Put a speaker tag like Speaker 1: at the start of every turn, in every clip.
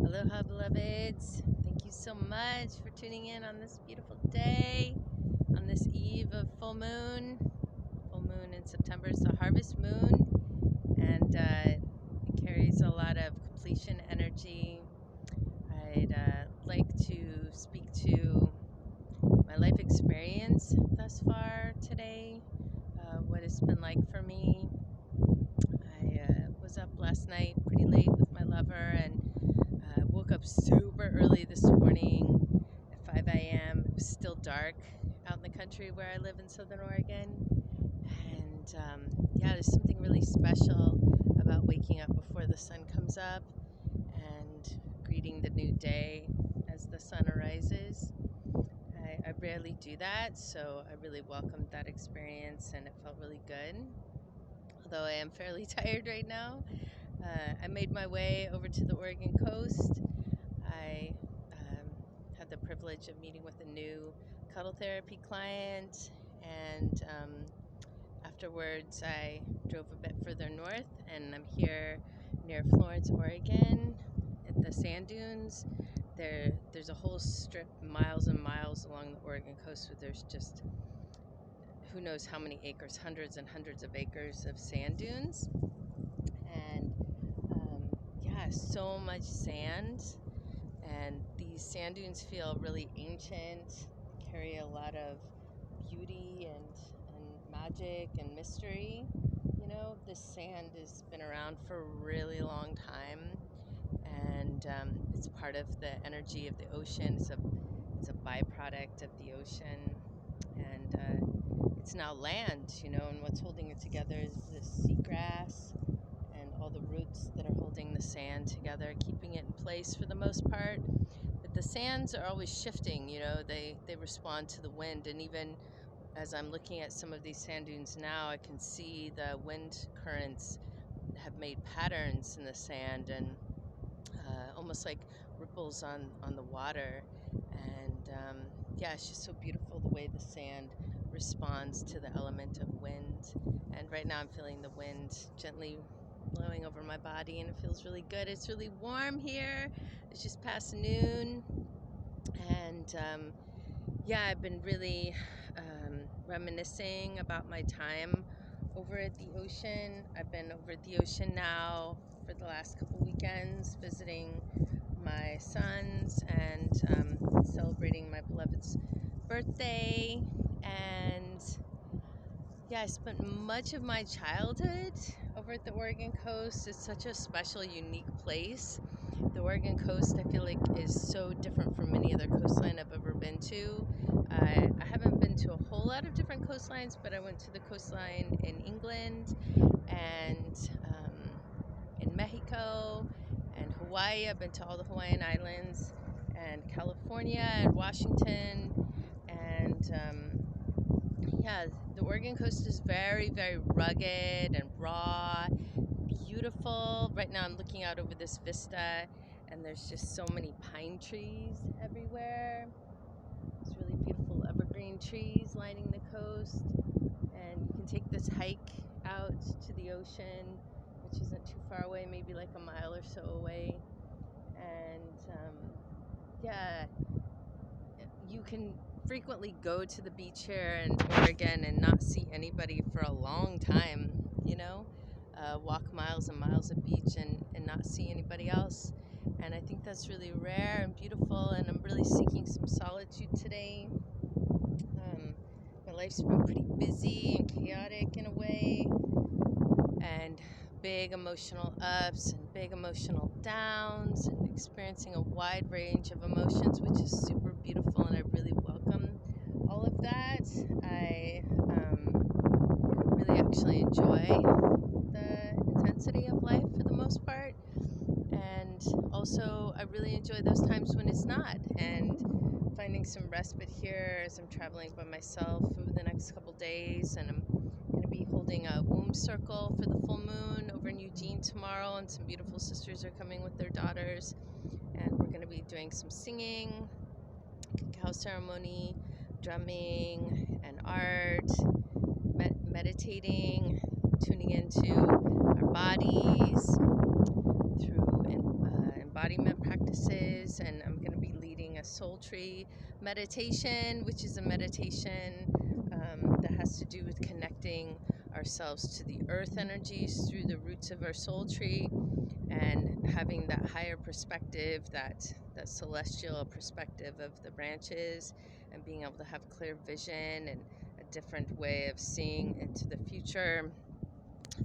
Speaker 1: Aloha, beloveds. Thank you so much for tuning in on this beautiful day, on this eve of full moon. Full moon in September is the harvest moon, and it carries a lot of completion energy. I'd like to speak to my life experience thus far today, what it's been like for me. I was up last night pretty late with my lover, and woke up super early this morning at 5 a.m. It was still dark out in the country where I live in Southern Oregon. And yeah, there's something really special about waking up before the sun comes up and greeting the new day as the sun arises. I rarely do that, so I really welcomed that experience, and it felt really good. Although I am fairly tired right now. I made my way over to the Oregon coast. I had the privilege of meeting with a new cuddle therapy client, and afterwards I drove a bit further north, and I'm here near Florence, Oregon at the sand dunes. There's a whole strip, miles and miles along the Oregon coast, where there's just who knows how many acres, hundreds and hundreds of acres of sand dunes. And yeah, so much sand, and these sand dunes feel really ancient, carry a lot of beauty and magic and mystery. You know, this sand has been around for a really long time, and it's part of the energy of the ocean. It's a byproduct of the ocean, and it's now land, you know, and what's holding it together is the seagrass and all the roots that are holding the sand together, keeping it in place for the most part. But the sands are always shifting, you know, they respond to the wind. And even as I'm looking at some of these sand dunes now, I can see the wind currents have made patterns in the sand, and almost like ripples on the water. And yeah, it's just so beautiful the way the sand responds to the element of wind. And right now I'm feeling the wind gently blowing over my body, and it feels really good. It's really warm here. It's just past noon, and yeah, I've been really reminiscing about my time over at the ocean. I've been over at the ocean now for the last couple weekends, visiting my sons and celebrating my beloved's birthday. And yeah, I spent much of my childhood over at the Oregon coast. It's such a special, unique place. The Oregon coast, I feel like, is so different from any other coastline I've ever been to. I haven't been to a whole lot of different coastlines, but I went to the coastline in England and in Mexico and Hawaii. I've been to all the Hawaiian Islands, and California and Washington, and yeah, the Oregon coast is very, very rugged and raw, beautiful. Right now I'm looking out over this vista, and there's just so many pine trees everywhere. There's really beautiful evergreen trees lining the coast, and you can take this hike out to the ocean, which isn't too far away, maybe like a mile or so away. And yeah, you can frequently go to the beach here in Oregon and not see anybody for a long time, you know, walk miles and miles of beach and not see anybody else. And I think that's really rare and beautiful, and I'm really seeking some solitude today. My life's been pretty busy and chaotic in a way, and big emotional ups and big emotional downs, and experiencing a wide range of emotions, which is super beautiful, and I really welcome all of that. I really actually enjoy the intensity of life for the most part, and also I really enjoy those times when it's not, and finding some respite here as I'm traveling by myself over the next couple days. And I'm going to be holding a womb circle for the full moon over in Eugene tomorrow, and some beautiful sisters are coming with their daughters, and we're going to be doing some singing, cacao ceremony, drumming, and art, meditating, tuning into our bodies through embodiment practices branches, and I'm going to be leading a soul tree meditation, which is a meditation that has to do with connecting ourselves to the earth energies through the roots of our soul tree, and having that higher perspective, that celestial perspective of the branches, and being able to have clear vision and a different way of seeing into the future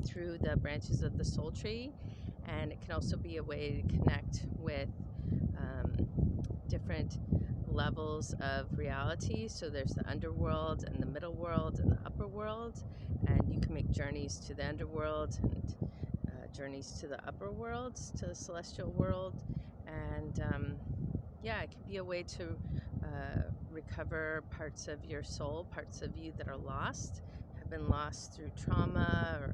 Speaker 1: through the branches of the soul tree. And it can also be a way to connect with different levels of reality. So there's the underworld and the middle world and the upper world, and you can make journeys to the underworld and journeys to the upper worlds, to the celestial world. And yeah, it can be a way to recover parts of your soul, parts of you that are lost, have been lost through trauma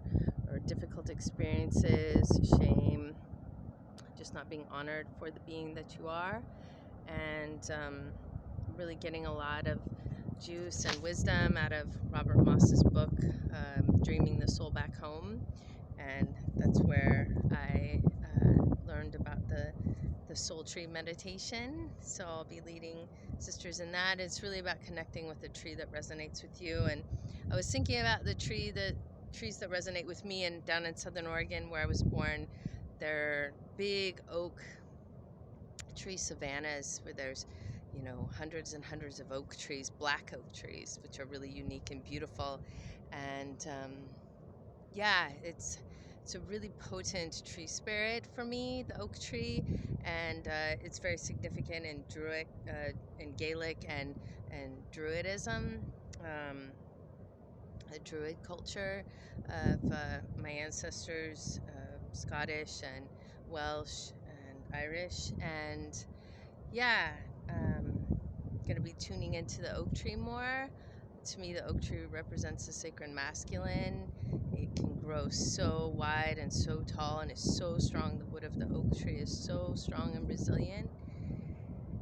Speaker 1: or difficult experiences, shame, just not being honored for the being that you are. And really getting a lot of juice and wisdom out of Robert Moss's book, Dreaming the Soul Back Home. And that's where I learned about the soul tree meditation. So I'll be leading sisters in that. It's really about connecting with a tree that resonates with you. And I was thinking about the trees that resonate with me, and down in Southern Oregon where I was born, they're big oak tree savannas where there's, you know, hundreds and hundreds of oak trees, black oak trees, which are really unique and beautiful. And yeah, it's a really potent tree spirit for me, the oak tree, and it's very significant in Druid, in Gaelic and Druidism, the Druid culture of my ancestors, Scottish and Welsh and Irish. And yeah, gonna be tuning into the oak tree more. To me, the oak tree represents the sacred masculine. It can grow so wide and so tall and is so strong. The wood of the oak tree is so strong and resilient.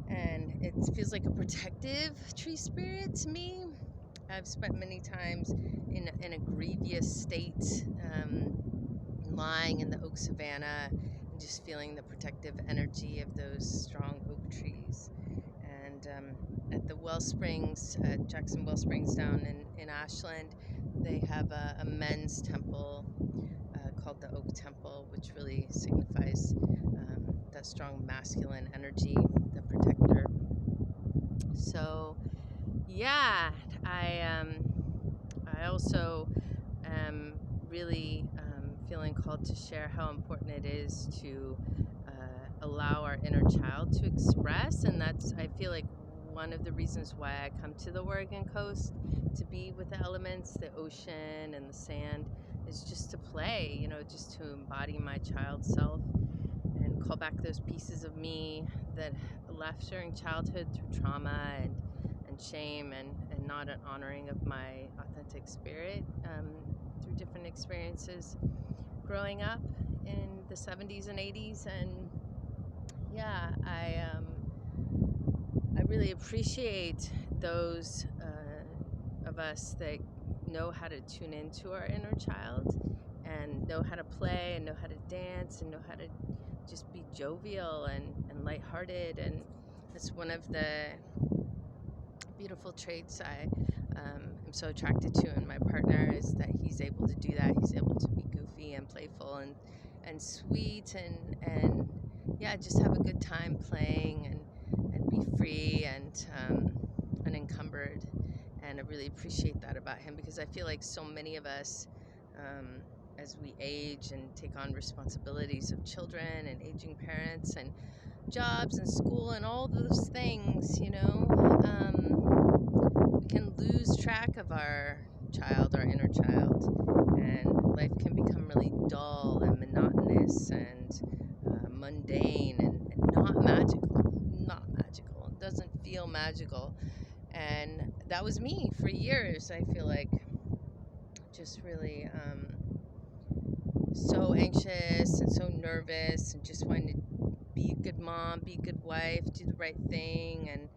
Speaker 1: And it feels like a protective tree spirit to me. I've spent many times in a grievous state, lying in the oak savanna and just feeling the protective energy of those strong oak trees. And at the Wellsprings, Jackson Wellsprings down in Ashland, they have a men's temple called the Oak Temple, which really signifies that strong masculine energy, the protector. So yeah, I also am really feeling called to share how important it is to allow our inner child to express. And that's, I feel like, one of the reasons why I come to the Oregon coast to be with the elements, the ocean and the sand, is just to play, you know, just to embody my child self and call back those pieces of me that left during childhood through trauma and shame and not an honoring of my authentic spirit through different experiences growing up in the 70s and 80s. And yeah, I really appreciate those of us that know how to tune into our inner child and know how to play and know how to dance and know how to just be jovial and lighthearted. And it's one of the beautiful traits I am so attracted to in my partner, is that he's able to do that. He's able to be goofy and playful and sweet and yeah, just have a good time playing and be free and unencumbered. And I really appreciate that about him, because I feel like so many of us, as we age and take on responsibilities of children and aging parents and jobs and school and all those things, you know, we can lose track of our child, our inner child, and life can become really dull and monotonous and mundane and not magical. It doesn't feel magical. And that was me for years. I feel like just really so anxious and so nervous and just wanting to be a good mom, be a good wife, do the right thing. And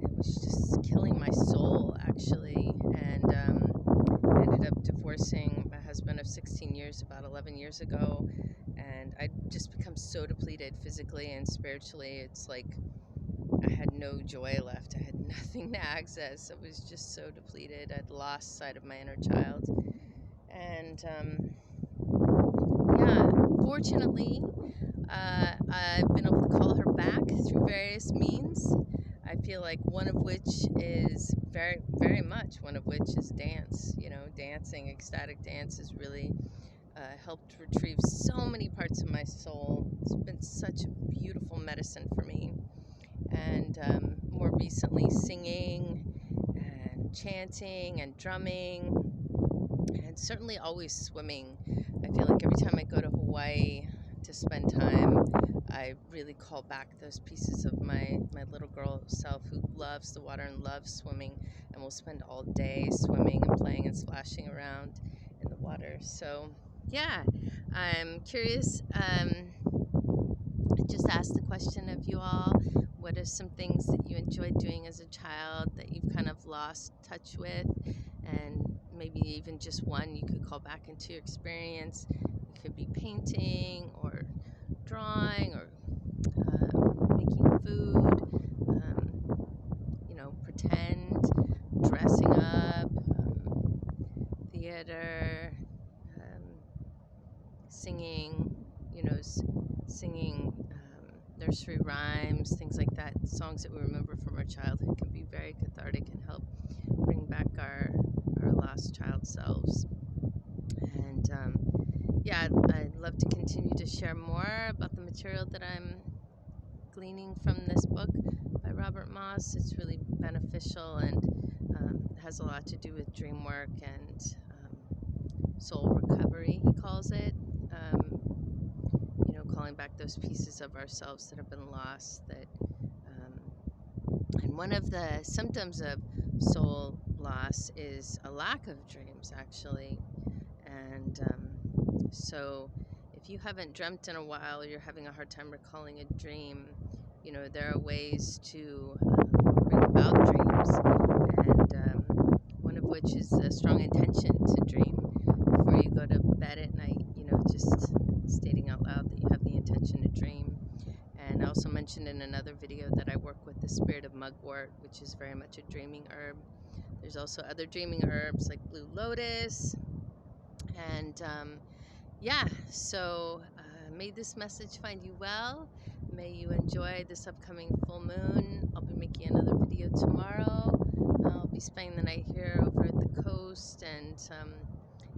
Speaker 1: it was just killing my soul, actually. And I ended up divorcing my husband of 16 years about 11 years ago. And I'd just become so depleted physically and spiritually. It's like I had no joy left. I had nothing to access. I was just so depleted. I'd lost sight of my inner child. And yeah, fortunately, I've been able to call her back through various means. I feel like one of which is very much one of which is dance. You know, dancing, ecstatic dance has really helped retrieve so many parts of my soul. It's been such a beautiful medicine for me. And more recently, singing and chanting and drumming, and certainly always swimming. I feel like every time I go to Hawaii to spend time, I really call back those pieces of my little girl self who loves the water and loves swimming, and will spend all day swimming and playing and splashing around in the water. So yeah, I'm curious. Just ask the question of you all, what are some things that you enjoyed doing as a child that you've kind of lost touch with? And maybe even just one you could call back into your experience. It could be painting or drawing or making food, you know, pretend, dressing up, theater, singing, you know, singing nursery rhymes, things like that. Songs that we remember from our childhood can be very cathartic and help bring back our lost child selves. And yeah, I'd love to continue to share more about the material that I'm gleaning from this book by Robert Moss. It's really beneficial, and it has a lot to do with dream work and soul recovery, he calls it. You know, calling back those pieces of ourselves that have been lost. And one of the symptoms of soul loss is a lack of dreams, actually. And so if you haven't dreamt in a while, or you're having a hard time recalling a dream, you know, there are ways to bring about dreams. And one of which is a strong intention to dream before you go to bed at night, you know, just stating out loud that you have the intention to dream. And I also mentioned in another video that I work with the spirit of mugwort, which is very much a dreaming herb. There's also other dreaming herbs like blue lotus. And yeah, so may this message find you well. May you enjoy this upcoming full moon. I'll be making another video tomorrow. I'll be spending the night here over at the coast, and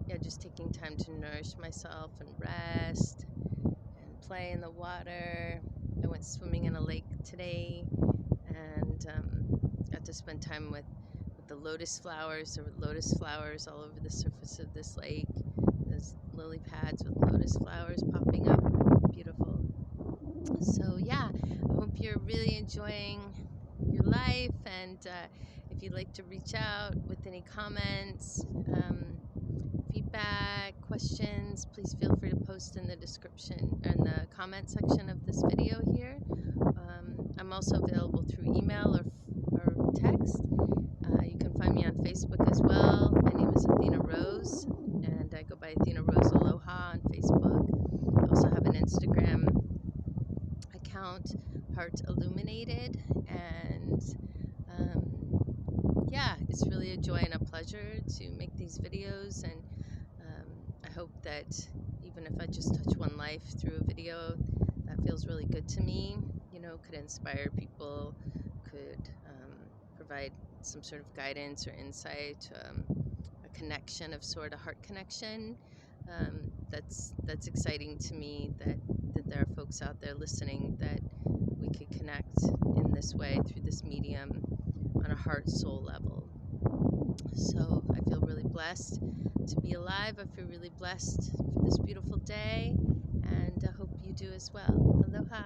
Speaker 1: yeah, just taking time to nourish myself and rest and play in the water. I went swimming in a lake today, and got to spend time with the lotus flowers. There were lotus flowers all over the surface of this lake. There's lily pads with lotus flowers popping up. Beautiful. So yeah, I hope you're really enjoying your life, and if you'd like to reach out with any comments, feedback, questions, please feel free to post in the description and the comment section of this video here. I'm also available through email or text. You can find me on Facebook as well. My name is Athena Rose, and I go by Athena Rose Aloha on Facebook. I also have an Instagram account, Heart Illuminated, and yeah, it's really a joy and a pleasure to make these videos, and I hope that even if I just touch one life through a video, that feels really good to me, you know, could inspire people, could provide some sort of guidance or insight, a connection of sort, a heart connection. That's exciting to me, that there are folks out there listening, that we could connect in this way through this medium on a heart-soul level. So I feel really blessed to be alive. I feel really blessed for this beautiful day, and I hope you do as well. Aloha.